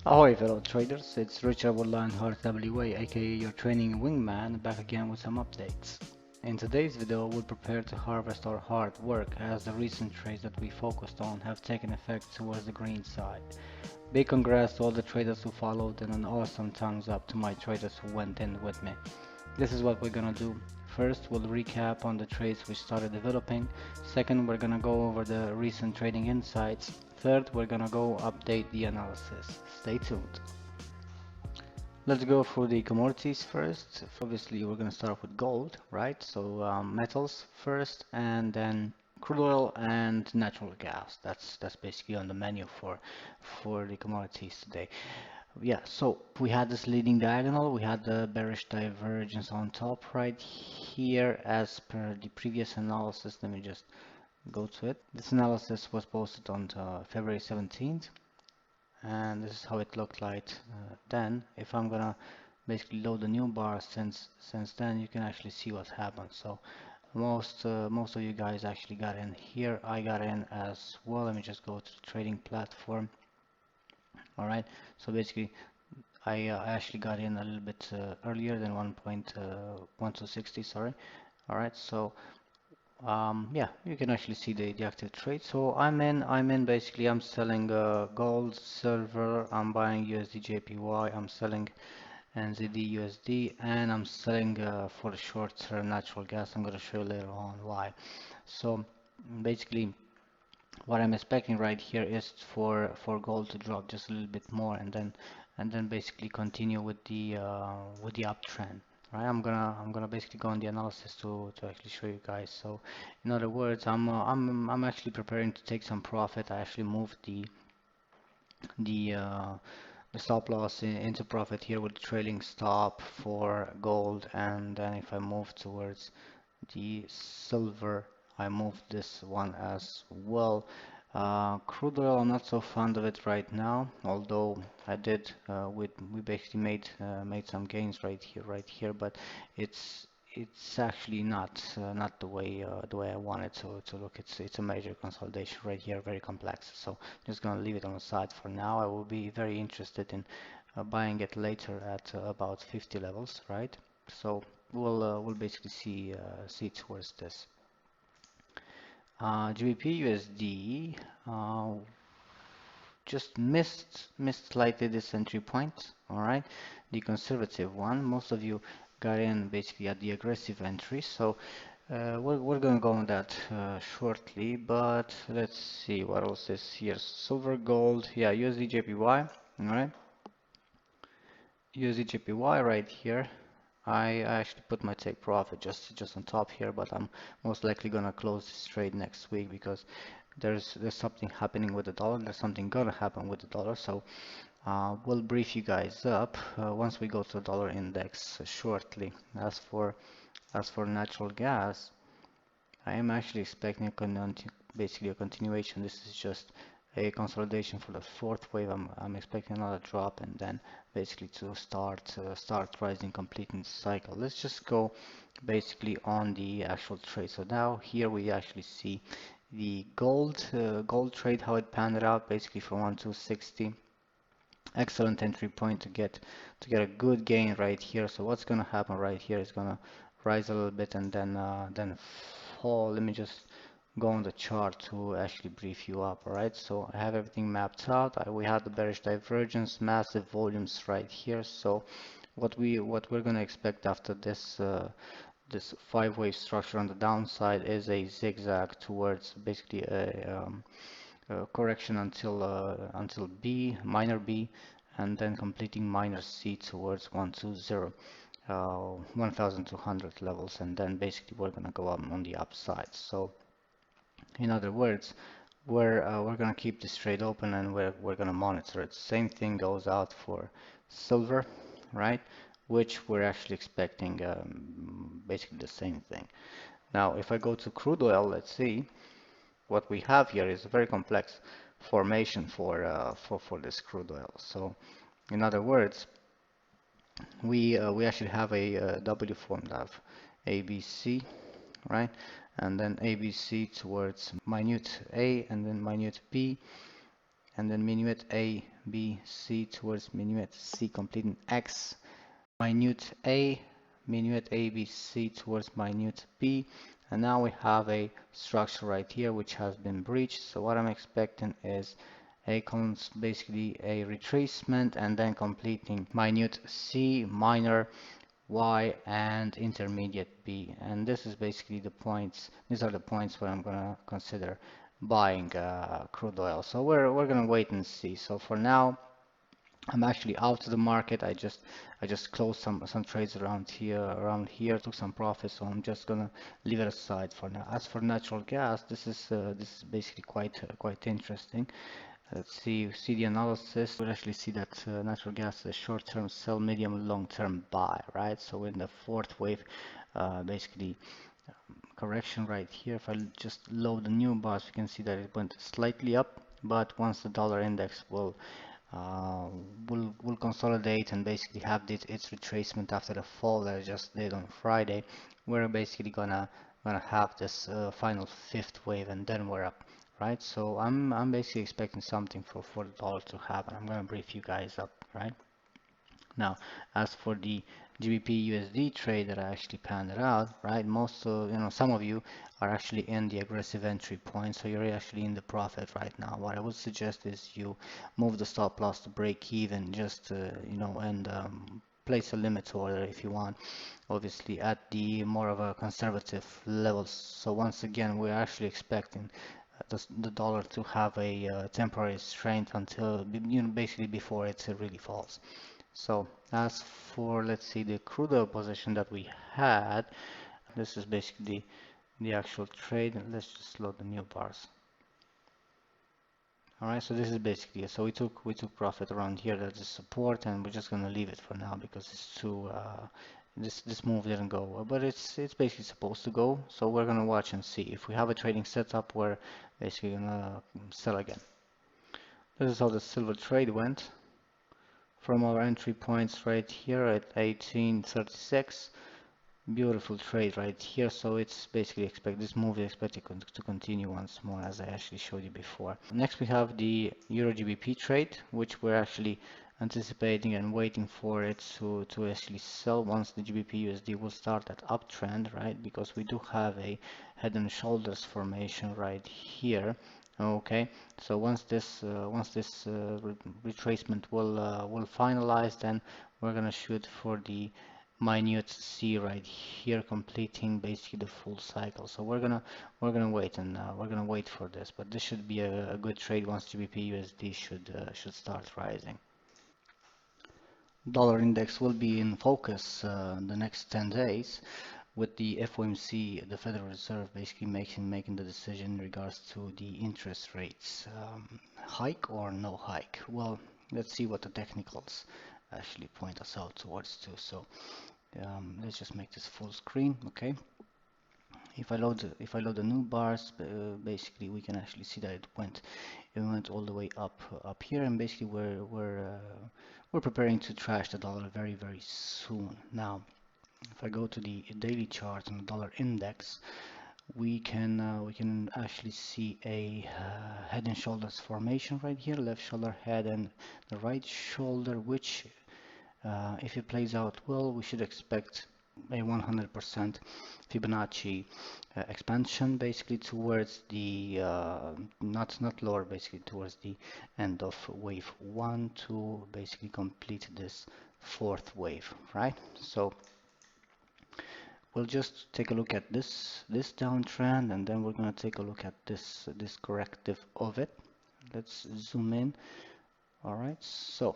Ahoy fellow traders, it's Richard Lionheart WA, aka your training wingman, back again with some updates. In today's video we'll prepare to harvest our hard work as the recent trades that we focused on have taken effect towards the green side. Big congrats to all the traders who followed and an awesome thumbs up to my traders who went in with me. This is what we're gonna do. First, we'll recap on the trades we started developing. Second, we're gonna go over the recent trading insights. Third, we're gonna go update the analysis. Stay tuned. Let's go for the commodities first. Obviously, we're gonna start off with gold, right? So metals first, and then crude oil and natural gas. That's basically on the menu for the commodities today. Yeah, so we had this leading diagonal, we had the bearish divergence on top right here as per the previous analysis. Let me just go to it. This analysis was posted on February 17th, and this is how it looked like then. If I'm gonna basically load the new bar since then, you can actually see what's happened. So most of you guys actually got in here. I got in as well. Let me just go to the trading platform. All right, so basically I actually got in a little bit earlier than 1.1260, sorry. All right, so yeah, you can actually see the active trade. So I'm in basically. I'm selling gold, silver. I'm buying USD JPY. I'm selling NZD USD, and I'm selling for the short term natural gas. I'm going to show you later on why. So basically, what I'm expecting right here is for gold to drop just a little bit more, and then basically continue with the uptrend. Right, I'm gonna basically go on the analysis to actually show you guys. So, in other words, I'm actually preparing to take some profit. I actually moved the uh, the stop loss into profit here with the trailing stop for gold, and then if I move towards the silver, I moved this one as well. Crude oil, I'm not so fond of it right now, although I did we basically made some gains right here, but it's actually not the way I want it to look. It's a major consolidation right here, very complex. So just gonna leave it on the side for now. I will be very interested in buying it later at about 50 levels, right? So we'll basically see towards this. GBP USD just missed slightly this entry point. All right, the conservative one. Most of you got in basically at the aggressive entry, so we're gonna go on that shortly. But let's see what else is here. Silver, gold, yeah, USD JPY. All right, USD JPY right here. I actually put my take profit just on top here, but I'm most likely gonna close this trade next week because there's something happening with the dollar. There's something gonna happen with the dollar. So we'll brief you guys up once we go to the dollar index shortly. As for natural gas, I am actually expecting basically a continuation. This is just a consolidation for the fourth wave. I'm expecting another drop and then basically to start rising, completing the cycle. Let's just go basically on the actual trade. So now here we actually see the gold trade, how it panned out basically from 1260. Excellent entry point to get a good gain right here. So what's gonna happen right here is gonna rise a little bit and then fall. Let me just go on the chart to actually brief you up. All right, so I have everything mapped out. We had the bearish divergence, massive volumes right here. So what we're gonna expect after this five-wave structure on the downside is a zigzag towards basically a correction until B, minor B, and then completing minor C towards 120, 1200 levels, and then basically we're gonna go up on the upside. So in other words, we're gonna keep this trade open and we're gonna monitor it. Same thing goes out for silver, right? Which we're actually expecting basically the same thing. Now, if I go to crude oil, let's see what we have here is a very complex formation for this crude oil. So, in other words, we actually have a W formed of ABC, right? And then ABC towards minute A and then minute B, and then minuet A, B, C towards minuet C, completing X, minute A, minuet A, B, C towards minute B, and now we have a structure right here which has been breached. So what I'm expecting is basically a retracement and then completing minute C, minor Y, and intermediate B. And this is basically the points. These are the points where I'm gonna consider buying crude oil. So we're gonna wait and see. So for now, I'm actually out of the market. I just closed some trades around here, took some profits, so I'm just gonna leave it aside for now. As for natural gas, this is basically quite interesting. Let's see the analysis. We'll actually see that natural gas is short-term sell, medium, long-term buy, right? So in the fourth wave, basically correction right here. If I just load the new bars, we can see that it went slightly up, but once the dollar index uh, will consolidate and basically have its retracement after the fall that I just did on Friday, we're basically gonna have this final fifth wave and then we're up, right? So I'm basically expecting something for the dollar to happen. I'm gonna brief you guys up, right? Now, as for the GBP USD trade that I actually panned it out, right? Most of, some of you are actually in the aggressive entry point, so you're actually in the profit right now. What I would suggest is you move the stop loss to break even, just and place a limit order if you want, obviously at the more of a conservative levels. So once again, we're actually expecting the dollar to have a temporary strength until basically before it really falls. So as for, let's see, the crude oil position that we had, this is basically the actual trade. Let's just load the new bars. All right, so this is basically it. So we took profit around here. That's the support, and we're just gonna leave it for now because it's too this move didn't go, but it's basically supposed to go. So we're gonna watch and see. If we have a trading setup, we're basically gonna sell again. This is how the silver trade went from our entry points right here at 1836. Beautiful trade right here. So it's basically this move is expected to continue once more, as I actually showed you before. Next we have the Eurgbp trade, which we're actually anticipating and waiting for it to actually sell once the GBP USD will start that uptrend, right? Because we do have a head and shoulders formation right here. Okay, so once this retracement will finalize, then we're gonna shoot for the minute C right here, completing basically the full cycle. So we're gonna wait and we're gonna wait for this, but this should be a good trade once GBP USD should start rising. Dollar index will be in focus the next 10 days, with the FOMC, the Federal Reserve, basically making the decision in regards to the interest rates, hike or no hike. Well, let's see what the technicals actually point us out towards to. So let's just make this full screen. Okay, if I load the new bars, basically we can actually see that it went all the way up here, and basically we're preparing to trash the dollar very soon. Now, if I go to the daily chart and the dollar index, we can actually see a head and shoulders formation right here, left shoulder head and the right shoulder, which if it plays out well, we should expect a 100% Fibonacci expansion, basically towards the not lower, basically towards the end of wave one to basically complete this fourth wave, right? So we'll just take a look at this downtrend, and then we're going to take a look at this corrective of it. Let's zoom in. All right, so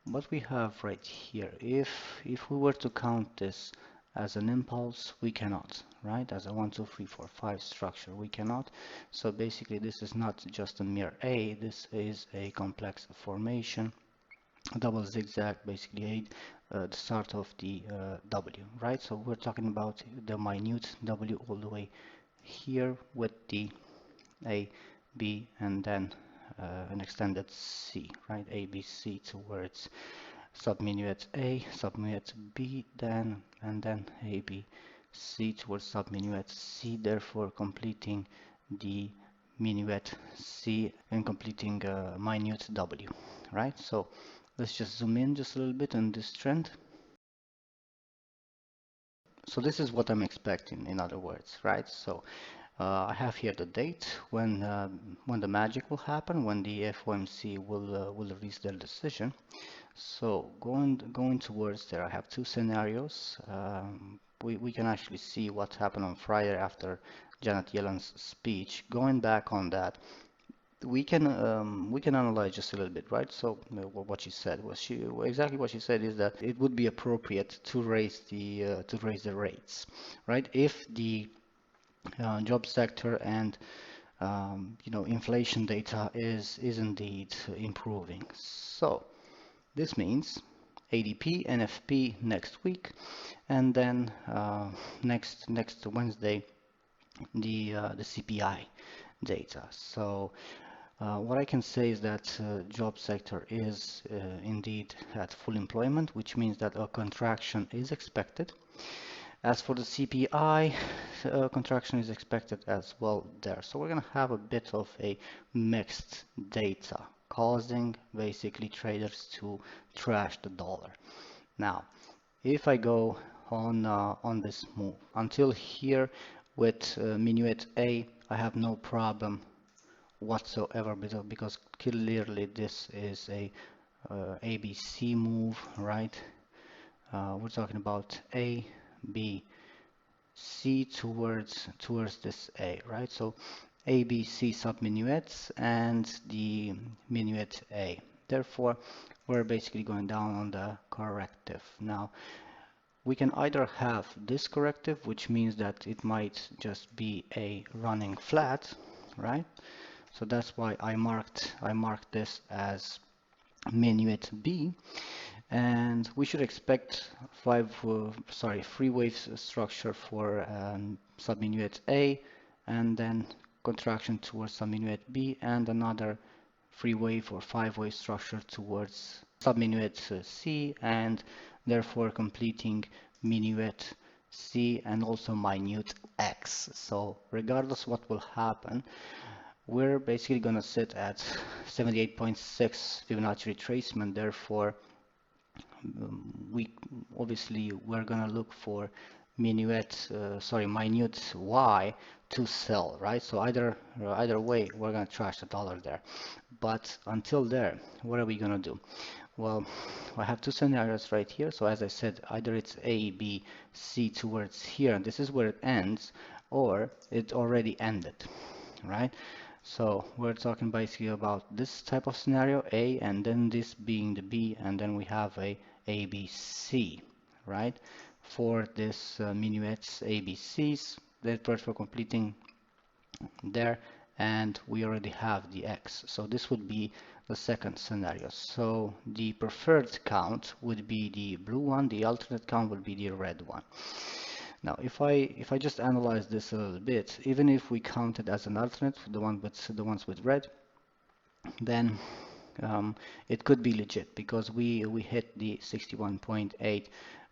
what we have right here, if we were to count this as an impulse, we cannot, right? As a 1 2 3 4 5 structure, we cannot. So basically this is not just a mere A, this is a complex formation, a double zigzag, basically the start of the W, right? So we're talking about the minute W all the way here with the A, B, and then an extended C, right? A, B, C towards subminuet A, subminuet B, and then A, B, C towards subminuet C, therefore completing the minuet C and completing minute W, right? So let's just zoom in just a little bit on this trend. So this is what I'm expecting, in other words, right? So I have here the date when the magic will happen, when the FOMC will release their decision. So going towards there, I have two scenarios. We can actually see what happened on Friday after Janet Yellen's speech. Going back on that, we can analyze just a little bit, right? So what she said was exactly what she said is that it would be appropriate to raise the rates, right? If the job sector and inflation data is indeed improving. So this means ADP, NFP next week, and then next Wednesday the CPI data. So what I can say is that job sector is indeed at full employment, which means that a contraction is expected. As for the CPI, contraction is expected as well there. So we're going to have a bit of a mixed data, causing basically traders to trash the dollar. Now, if I go on this move until here with minuet A, I have no problem whatsoever because clearly this is a ABC move, right? We're talking about A, B, C towards this A, right? So A, B, C subminuets and the minuet A. Therefore, we're basically going down on the corrective. Now, we can either have this corrective, which means that it might just be a running flat, right? So that's why I marked this as minuet B, and we should expect three waves structure for subminuet A, and then contraction towards subminuet B, and another three wave or five wave structure towards subminuet C, and therefore completing minuet C and also minute X. So regardless what will happen, we're basically going to sit at 78.6 Fibonacci retracement. Therefore, we're going to look for minute Y to sell, right? So either way, we're going to trash the dollar there. But until there, what are we going to do? Well, I have two scenarios right here. So as I said, either it's A, B, C towards here, and this is where it ends, or it already ended, right? So we're talking basically about this type of scenario, A, and then this being the B, and then we have a ABC, right? For this minuets ABCs, that part for completing there, and we already have the X. So this would be the second scenario. So the preferred count would be the blue one, the alternate count would be the red one. Now, if I just analyze this a little bit, even if we count it as an alternate, the ones with red, then it could be legit because we hit the 61.8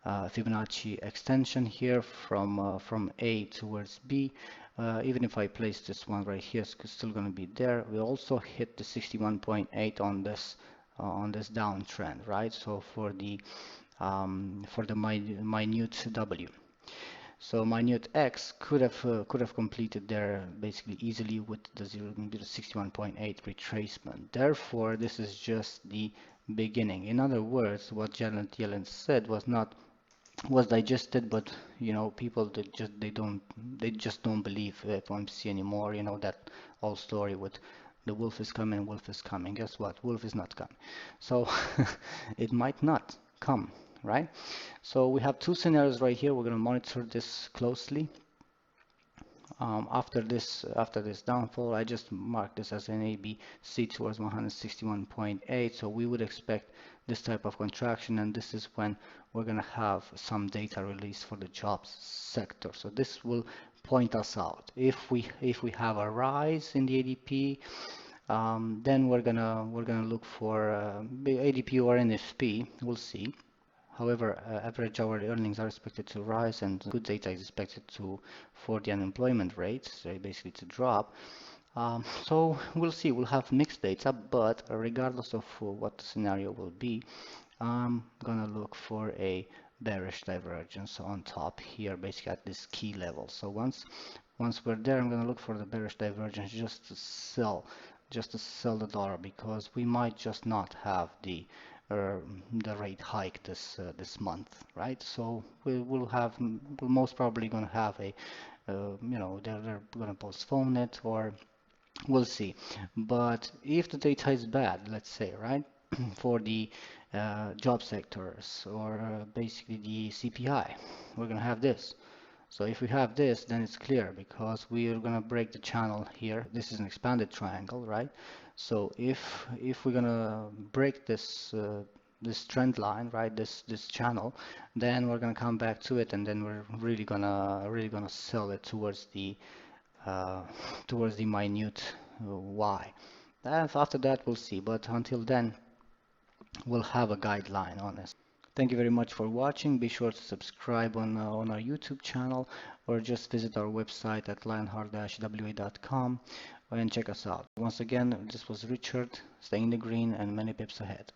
Fibonacci extension here from A towards B. Even if I place this one right here, it's still going to be there. We also hit the 61.8 on this downtrend, right? So for the minute W. So minute X could have completed there basically easily with the 61.8 retracement. Therefore, this is just the beginning. In other words, what Janet Yellen said was digested, but people they just don't believe FOMC anymore. That old story with the wolf is coming, wolf is coming. Guess what? Wolf is not coming. So it might not come, right? So we have two scenarios right here. We're going to monitor this closely. After this downfall, I just marked this as an ABC towards 161.8. So we would expect this type of contraction, and this is when we're going to have some data released for the jobs sector. So this will point us out. If we have a rise in the ADP, then we're gonna look for ADP or NFP. We'll see. However, average hourly earnings are expected to rise, and good data is expected for the unemployment rate, so basically to drop. So we'll see, we'll have mixed data, but regardless of what the scenario will be, I'm gonna look for a bearish divergence on top here, basically at this key level. So once we're there, I'm gonna look for the bearish divergence just to sell the dollar, because we might just not have the rate hike this month, right? So we're most probably gonna have a they're gonna postpone it, or we'll see. But if the data is bad, let's say, right, for the job sectors, or basically the CPI, we're going to have this. So if we have this, then it's clear, because we are going to break the channel here. This is an expanded triangle, right? So if we're going to break this trend line, right, this channel, then we're going to come back to it, and then we're really gonna sell it uh, towards the minute y. And after that, we'll see. But until then, we'll have a guideline on this. Thank you very much for watching. Be sure to subscribe on our YouTube channel, or just visit our website at lionheart-wa.com and check us out. Once again, this was Richard, staying in the green and many pips ahead.